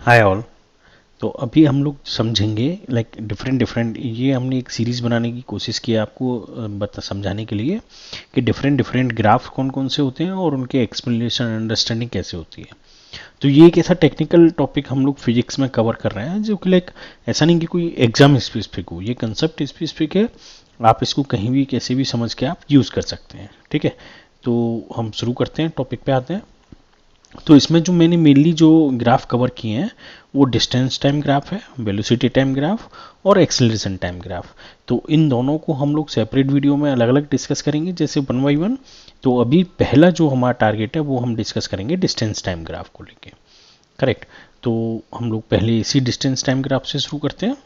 Hi all. तो अभी हम लोग समझेंगे लाइक डिफरेंट डिफरेंट, ये हमने एक सीरीज बनाने की कोशिश की है आपको बता समझाने के लिए कि डिफरेंट डिफरेंट ग्राफ कौन कौन से होते हैं और उनके एक्सप्लेनेशन अंडरस्टैंडिंग कैसे होती है। तो ये एक ऐसा टेक्निकल टॉपिक हम लोग फिजिक्स में कवर कर रहे हैं जो कि लाइक ऐसा नहीं कि कोई एग्जाम स्पेसिफिक हो, ये कंसेप्ट स्पेसिफिक है। आप इसको कहीं भी कैसे भी समझ के आप यूज़ कर सकते हैं। ठीक है, तो हम शुरू करते हैं, टॉपिक पे आते हैं। तो इसमें जो मैंने मेनली जो ग्राफ कवर किए हैं वो डिस्टेंस टाइम ग्राफ है, वेलोसिटी टाइम ग्राफ और एक्सेलरेशन टाइम ग्राफ। तो इन दोनों को हम लोग सेपरेट वीडियो में अलग अलग डिस्कस करेंगे, जैसे वन बाई वन। तो अभी पहला जो हमारा टारगेट है वो हम डिस्कस करेंगे डिस्टेंस टाइम ग्राफ को लेके। करेक्ट। तो हम लोग पहले इसी डिस्टेंस टाइम ग्राफ से शुरू करते हैं।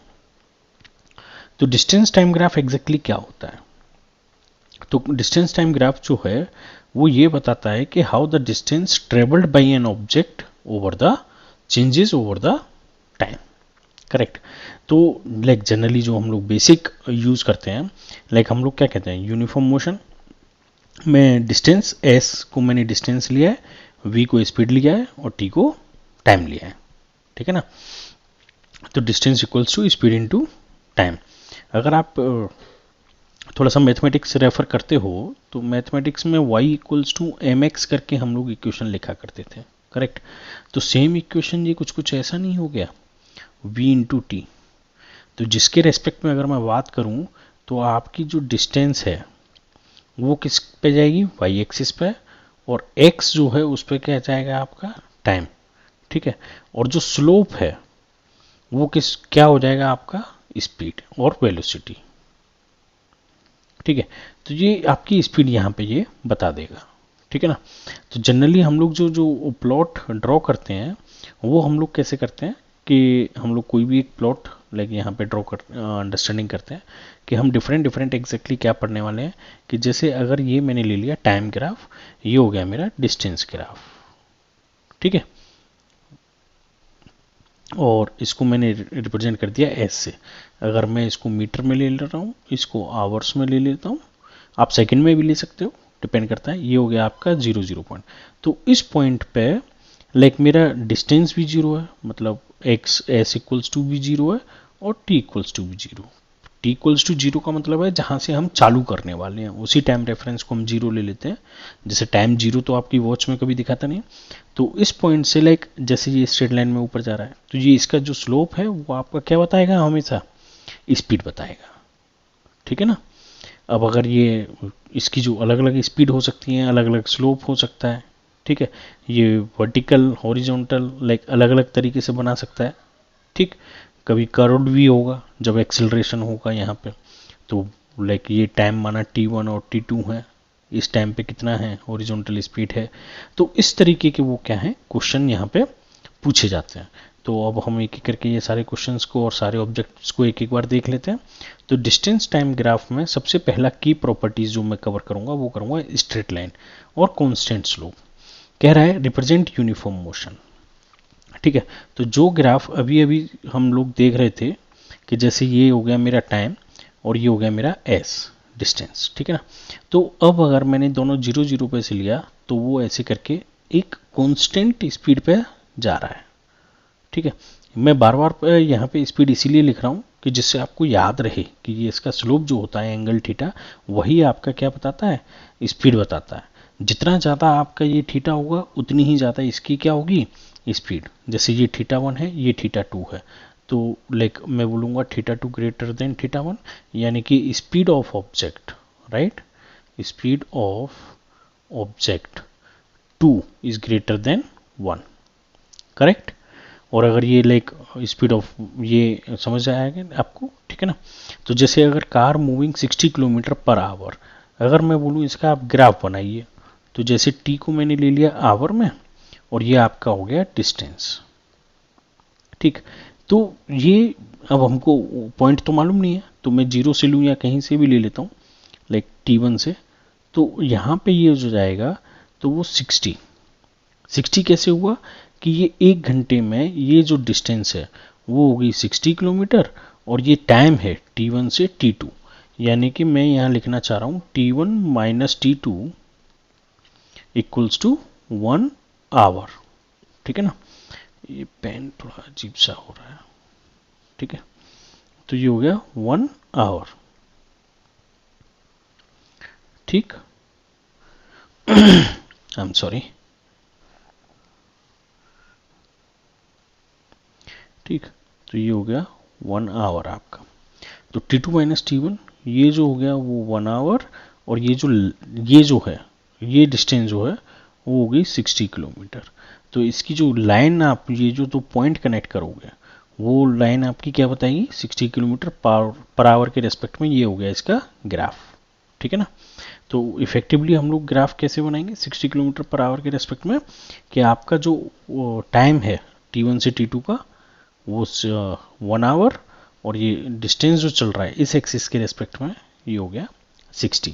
तो डिस्टेंस टाइम ग्राफ एग्जैक्टली क्या होता है? तो डिस्टेंस टाइम ग्राफ जो है वो ये बताता है कि how the distance travelled by an object over the changes over the time. Correct. तो लाइक जनरली जो हम लोग बेसिक यूज करते हैं, लाइक हम लोग क्या कहते हैं, यूनिफॉर्म मोशन में डिस्टेंस एस को मैंने डिस्टेंस लिया है, वी को स्पीड लिया है और टी को टाइम लिया है। ठीक है ना। तो distance equals to speed into time. अगर आप थोड़ा सा मैथमेटिक्स रेफर करते हो तो मैथमेटिक्स में y equals to M X करके हम लोग इक्वेशन लिखा करते थे। करेक्ट। तो सेम इक्वेशन ये कुछ कुछ ऐसा नहीं हो गया, v इंटू टी। तो जिसके रेस्पेक्ट में अगर मैं बात करूं तो आपकी जो डिस्टेंस है वो किस पे जाएगी, y एक्सिस पे, और x जो है उस पर क्या जाएगा, आपका टाइम। ठीक है। और जो स्लोप है वो किस क्या हो जाएगा, आपका स्पीड और वेलोसिटी। ठीक है। तो ये आपकी स्पीड यहाँ पे ये बता देगा। ठीक है ना। तो जनरली हम लोग जो जो प्लॉट ड्रॉ करते हैं वो हम लोग कैसे करते हैं कि हम लोग कोई भी एक प्लॉट लाइक यहाँ पे ड्रॉ कर अंडरस्टैंडिंग करते हैं कि हम डिफरेंट डिफरेंट एग्जैक्टली क्या पढ़ने वाले हैं। कि जैसे अगर ये मैंने ले लिया टाइम ग्राफ, ये हो गया मेरा डिस्टेंस ग्राफ। ठीक है। और इसको मैंने रिप्रेजेंट कर दिया एस से। अगर मैं इसको मीटर में ले ले रहा हूँ, इसको आवर्स में ले लेता हूँ, आप सेकंड में भी ले सकते हो, डिपेंड करता है। ये हो गया आपका 0 0 पॉइंट। तो इस पॉइंट पे लाइक मेरा डिस्टेंस भी 0 है, मतलब एक्स एस इक्वल्स टू भी 0 है और टी इक्वल्स टू भी 0। टी इक्वल्स टू 0 का मतलब है जहाँ से हम चालू करने वाले हैं उसी टाइम रेफरेंस को हम 0 ले लेते हैं। जैसे टाइम 0 तो आपकी वॉच में कभी दिखाता नहीं। तो इस पॉइंट से लाइक जैसे ये स्ट्रेट लाइन में ऊपर जा रहा है तो ये इसका जो स्लोप है वो आपका क्या बताएगा, हमेशा स्पीड बताएगा। ठीक है ना। अब अगर ये इसकी जो अलग अलग स्पीड हो सकती है, अलग अलग स्लोप हो सकता है। ठीक है। ये वर्टिकल हॉरिजॉन्टल लाइक अलग अलग तरीके से बना सकता है। ठीक। कभी कर्व्ड भी होगा जब एक्सेलरेशन होगा यहाँ पे। तो लाइक ये टाइम माना t1 और t2 है, इस टाइम पे कितना है हॉरिजॉन्टल स्पीड है। तो इस तरीके के वो क्या है क्वेश्चन यहाँ पे पूछे जाते हैं। तो अब हम एक एक करके ये सारे क्वेश्चंस को और सारे ऑब्जेक्ट्स को एक एक बार देख लेते हैं। तो डिस्टेंस टाइम ग्राफ में सबसे पहला की प्रॉपर्टीज जो मैं कवर करूंगा वो करूंगा स्ट्रेट लाइन और कांस्टेंट स्लोप। कह रहा है रिप्रेजेंट यूनिफॉर्म मोशन। ठीक है। तो जो ग्राफ अभी अभी हम लोग देख रहे थे कि जैसे ये हो गया मेरा टाइम और ये हो गया मेरा एस डिस्टेंस। ठीक है ना। तो अब अगर मैंने दोनों 0 0 पे से लिया तो वो ऐसे करके एक कांस्टेंट स्पीड पे जा रहा है। ठीक है। मैं बार बार यहाँ पे स्पीड इसीलिए लिख रहा हूँ कि जिससे आपको याद रहे कि ये इसका स्लोप जो होता है एंगल थीटा, वही आपका क्या बताता है, स्पीड बताता है। जितना ज़्यादा आपका ये थीटा होगा उतनी ही ज़्यादा इसकी क्या होगी, स्पीड। जैसे ये थीटा 1 है, ये थीटा 2 है। तो लाइक मैं बोलूँगा थीटा 2 ग्रेटर देन थीटा 1, यानी कि speed of object, right, speed of object 2 is greater than 1। Correct. और अगर ये लाइक स्पीड ऑफ ये समझ आएगा आपको। ठीक है ना। तो जैसे अगर car moving 60 kilometre per hour, अगर मैं बोलूँ इसका आप ग्राफ बनाइए, तो जैसे टी को मैंने ले लिया आवर में और ये आपका हो गया डिस्टेंस। ठीक। तो ये अब हमको पॉइंट तो मालूम नहीं है तो मैं 0 से लूँ या कहीं से भी ले लेता हूँ लाइक t1 से। तो यहाँ पे ये जो जाएगा तो वो 60 कैसे हुआ कि ये 1 घंटे में ये जो डिस्टेंस है वो होगी 60 किलोमीटर और ये टाइम है t1 से t2। यानी कि मैं यहाँ लिखना चाह रहा हूँ t1 minus t2 equals to 1 our. ठीक है ना। ये पेन थोड़ा अजीब सा हो रहा है, ठीक है। तो ये हो गया 1 आवर, ठीक। आई एम सॉरी, ठीक। तो ये हो गया 1 आवर आपका। तो T2 माइनस T1 ये जो हो गया वो 1 आवर, और ये जो है ये डिस्टेंस जो है वो हो गई 60 किलोमीटर। तो इसकी जो लाइन आप ये जो तो पॉइंट कनेक्ट करोगे वो लाइन आपकी क्या बताएगी, 60 किलोमीटर पर आवर के रेस्पेक्ट में। ये हो गया इसका ग्राफ, ठीक है ना। तो इफेक्टिवली हम लोग ग्राफ कैसे बनाएंगे 60 किलोमीटर पर आवर के रेस्पेक्ट में, कि आपका जो टाइम है T1 से T2 का वो 1 आवर, और ये डिस्टेंस जो चल रहा है इस एक्सिस के रेस्पेक्ट में ये हो गया 60,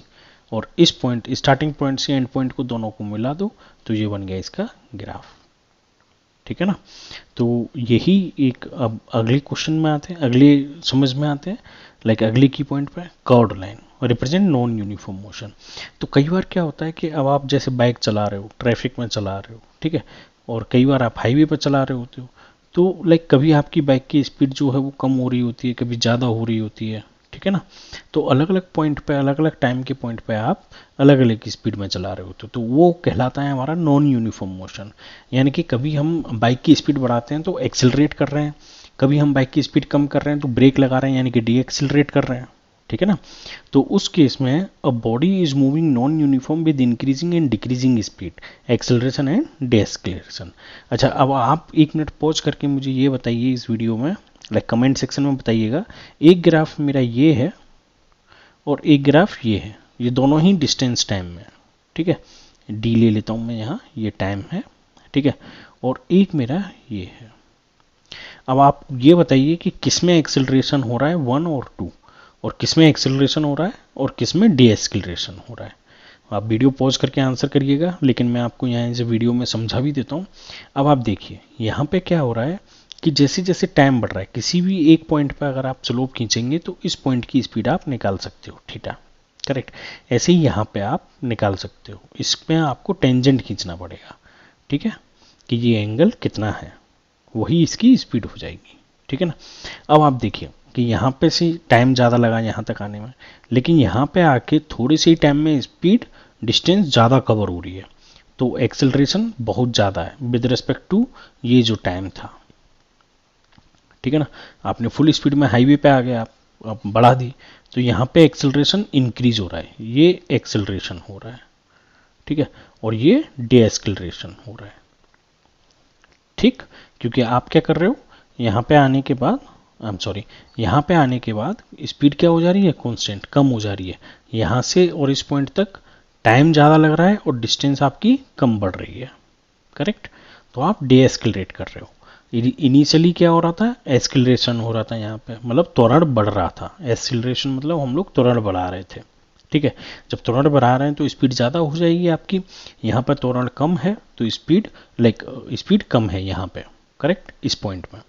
और इस पॉइंट स्टार्टिंग पॉइंट से एंड पॉइंट को दोनों को मिला दो तो ये बन गया इसका ग्राफ, ठीक है ना। तो यही एक, अब अगले क्वेश्चन में आते हैं, अगले समझ में आते हैं, लाइक अगले की पॉइंट पे curved line represent non uniform motion. तो कई बार क्या होता है कि अब आप जैसे बाइक चला रहे हो, ट्रैफिक में चला रहे हो, ठीक है, और कई बार आप हाईवे पर चला रहे होते हो, तो लाइक कभी आपकी बाइक की स्पीड जो है वो कम हो रही होती है, कभी ज़्यादा हो रही होती है, ठीक है ना। तो अलग अलग पॉइंट पे, अलग अलग टाइम के पॉइंट पे आप अलग अलग स्पीड में चला रहे होते हो, तो वो कहलाता है हमारा नॉन यूनिफॉर्म मोशन। यानी कि कभी हम बाइक की स्पीड बढ़ाते हैं तो एक्सेलरेट कर रहे हैं, कभी हम बाइक की स्पीड कम कर रहे हैं तो ब्रेक लगा रहे हैं, यानी कि डी एक्सेलरेट कर रहे हैं, ठीक है ना। तो उस केस में a body is moving non uniform with increasing and decreasing speed, acceleration and deceleration. अच्छा, अब आप 1 मिनट पॉज करके मुझे ये बताइए इस वीडियो में, लाइक कमेंट सेक्शन में बताइएगा, एक ग्राफ मेरा ये है और एक ग्राफ ये है, ये दोनों ही डिस्टेंस टाइम में है, ठीक है। डी ले लेता हूँ मैं यहाँ, ये टाइम है, ठीक है, और एक मेरा ये है। अब आप ये बताइए कि किस में एक्सेलरेशन हो रहा है 1 और 2, और किस में एक्सेलरेशन हो रहा है और किस में डी एक्सेलरेशन हो रहा है। आप वीडियो पॉज करके आंसर करिएगा, लेकिन मैं आपको यहाँ इस वीडियो में समझा भी देता हूँ। अब आप देखिए यहाँ पे क्या हो रहा है कि जैसे जैसे टाइम बढ़ रहा है, किसी भी एक पॉइंट पर अगर आप स्लोप खींचेंगे तो इस पॉइंट की स्पीड आप निकाल सकते हो, थीटा, करेक्ट। ऐसे ही यहाँ पे आप निकाल सकते हो, इसमें आपको टेंजेंट खींचना पड़ेगा, ठीक है, कि ये एंगल कितना है, वही इसकी स्पीड हो जाएगी, ठीक है ना। अब आप देखिए कि यहाँ पे से टाइम ज़्यादा लगा यहाँ तक आने में, लेकिन यहाँ पे आके थोड़ी सी टाइम में स्पीड डिस्टेंस ज़्यादा कवर हो रही है, तो एक्सेलरेशन बहुत ज़्यादा है विद रिस्पेक्ट टू ये जो टाइम था, ठीक है ना। आपने फुल स्पीड में हाईवे पे आ गए, आप बढ़ा दी, तो यहाँ पे एक्सेलरेशन इंक्रीज हो रहा है, ये एक्सेलरेशन हो रहा है, ठीक है, और ये डीएक्सेलरेशन हो रहा है, ठीक। क्योंकि आप क्या कर रहे हो, यहाँ पे आने के बाद, आई एम सॉरी, यहाँ पे आने के बाद स्पीड क्या हो जा रही है, कांस्टेंट कम हो जा रही है, यहाँ से और इस पॉइंट तक टाइम ज़्यादा लग रहा है और डिस्टेंस आपकी कम बढ़ रही है, करेक्ट। तो आप डीएक्सेलरेट कर रहे हो। इनिशियली क्या हो रहा था, एक्सेलरेशन हो रहा था, यहाँ पे मतलब त्वरण बढ़ रहा था, एक्सेलरेशन मतलब हम लोग त्वरण बढ़ा रहे थे, ठीक है। जब त्वरण बढ़ा रहे हैं तो स्पीड ज़्यादा हो जाएगी आपकी, यहाँ पर त्वरण कम है तो स्पीड स्पीड कम है यहाँ पे, करेक्ट, इस पॉइंट में।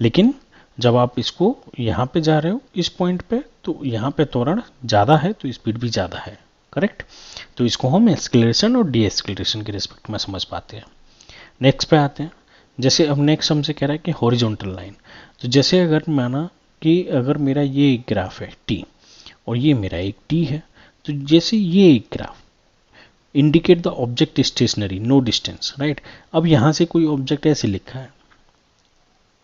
लेकिन जब आप इसको यहाँ पे जा रहे हो इस पॉइंट पे, तो यहाँ पे त्वरण ज़्यादा है तो स्पीड भी ज़्यादा है, करेक्ट। तो इसको हम एक्सेलरेशन और डी एक्सेलरेशन के रिस्पेक्ट में समझ पाते हैं। नेक्स्ट पे आते हैं, जैसे अब नेक्स्ट हमसे कह रहा है कि हॉरिजॉन्टल लाइन। तो जैसे अगर माना कि अगर मेरा ये एक ग्राफ है टी और ये मेरा एक टी है, तो जैसे ये एक graph indicate the object stationary no distance, right. अब यहाँ से कोई ऑब्जेक्ट ऐसे लिखा है,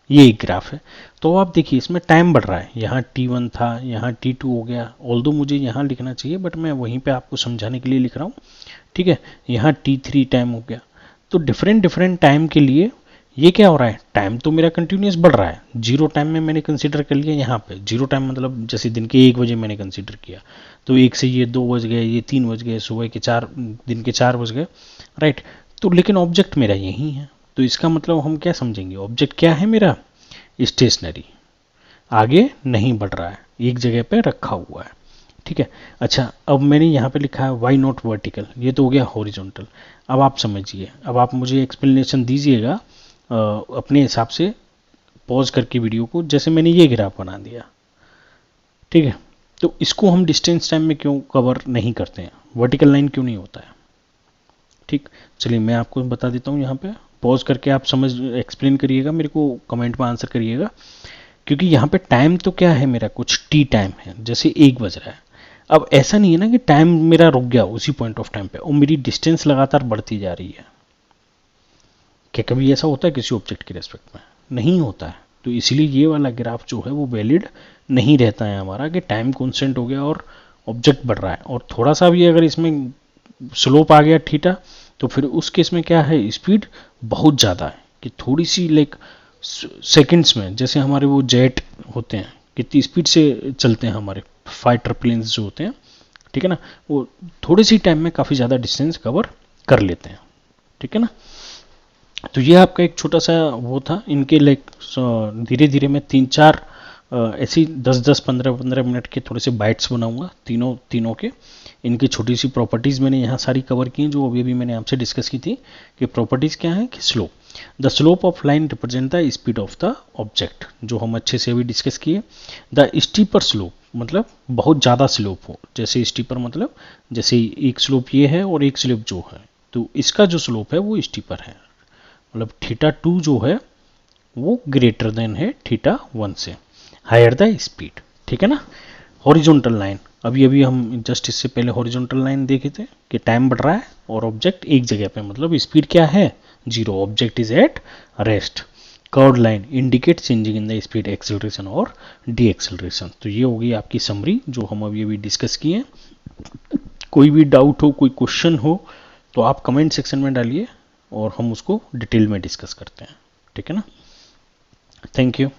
ये एक ग्राफ है, तो आप देखिए इसमें टाइम बढ़ रहा है, यहाँ T1 था, यहाँ T2 हो गया, ऑल्दो मुझे यहाँ लिखना चाहिए बट मैं वहीं पे आपको समझाने के लिए लिख रहा हूँ, ठीक है। यहाँ T3 टाइम हो गया, तो डिफरेंट डिफरेंट टाइम के लिए ये क्या हो रहा है, टाइम तो मेरा कंटिन्यूस बढ़ रहा है, जीरो टाइम में मैंने कंसीडर कर लिया, यहाँ पे जीरो टाइम मतलब जैसे दिन के 1 बजे मैंने कंसीडर किया, तो 1 से ये 2 बज गए, ये 3 बज गए, सुबह के 4, दिन के 4 बज गए, राइट। तो लेकिन ऑब्जेक्ट मेरा यही है, तो इसका मतलब हम क्या समझेंगे, ऑब्जेक्ट क्या है मेरा, स्टेशनरी, आगे नहीं बढ़ रहा है, एक जगह पे रखा हुआ है, ठीक है। अच्छा, अब मैंने यहाँ पे लिखा है वाई नॉट वर्टिकल, ये तो हो गया हॉरिजॉन्टल। अब आप समझिए, अब आप मुझे एक्सप्लेनेशन दीजिएगा अपने हिसाब से, पॉज करके वीडियो को, जैसे मैंने ये ग्राफ बना दिया, ठीक है। तो इसको हम डिस्टेंस टाइम में क्यों कवर नहीं करते हैं, वर्टिकल लाइन क्यों नहीं होता है, ठीक। चलिए मैं आपको बता देता हूँ यहाँ पे पॉज करके आप समझ एक्सप्लेन करिएगा, मेरे को कमेंट में आंसर करिएगा, क्योंकि यहाँ पे टाइम तो क्या है मेरा, कुछ टी टाइम है, जैसे 1 बज रहा है। अब ऐसा नहीं है ना कि टाइम मेरा रुक गया उसी पॉइंट ऑफ टाइम पे, और मेरी डिस्टेंस लगातार बढ़ती जा रही है। क्या कभी ऐसा होता है किसी ऑब्जेक्ट के रेस्पेक्ट में? नहीं होता है। तो इसीलिए ये वाला ग्राफ जो है वो वैलिड नहीं रहता है हमारा, कि टाइम कॉन्स्टेंट हो गया और ऑब्जेक्ट बढ़ रहा है, और थोड़ा सा भी अगर इसमें स्लोप आ गया थीटा, तो फिर उस केस में क्या है, स्पीड बहुत ज़्यादा है, कि थोड़ी सी लाइक सेकंड्स में, जैसे हमारे वो जेट होते हैं कितनी स्पीड से चलते हैं, हमारे फाइटर प्लेन्स जो होते हैं, ठीक है ना, वो थोड़ी सी टाइम में काफ़ी ज़्यादा डिस्टेंस कवर कर लेते हैं, ठीक है ना। तो ये आपका एक छोटा सा वो था, इनके लाइक धीरे धीरे मैं 3-4 ऐसी 10-10 15-15 मिनट के थोड़े से बाइट्स बनाऊंगा तीनों के। इनकी छोटी सी प्रॉपर्टीज़ मैंने यहाँ सारी कवर की हैं, जो अभी अभी मैंने आपसे डिस्कस की थी, कि प्रॉपर्टीज़ क्या हैं, कि slope, the slope of line represent the speed of the object, जो हम अच्छे से अभी डिस्कस किए। द स्टीपर स्लोप मतलब बहुत ज़्यादा स्लोप हो, जैसे स्टीपर मतलब जैसे एक स्लोप ये है और एक स्लोप जो है, तो इसका जो स्लोप है वो स्टीपर है, मतलब θ2 जो है वो ग्रेटर देन है θ1 से, हायर द स्पीड, ठीक है ना। हॉरिजॉन्टल लाइन, अभी अभी हम जस्ट इससे पहले हॉरिजॉन्टल लाइन देखे थे, कि टाइम बढ़ रहा है और ऑब्जेक्ट एक जगह पे, मतलब स्पीड क्या है, 0, object is at rest. Curved line indicate changing in the speed, acceleration और डी एक्सेलरेशन। तो ये होगी आपकी समरी जो हम अभी अभी डिस्कस किए हैं। कोई भी डाउट हो, कोई क्वेश्चन हो, तो आप कमेंट सेक्शन में डालिए और हम उसको डिटेल में डिस्कस करते हैं, ठीक है ना। Thank you.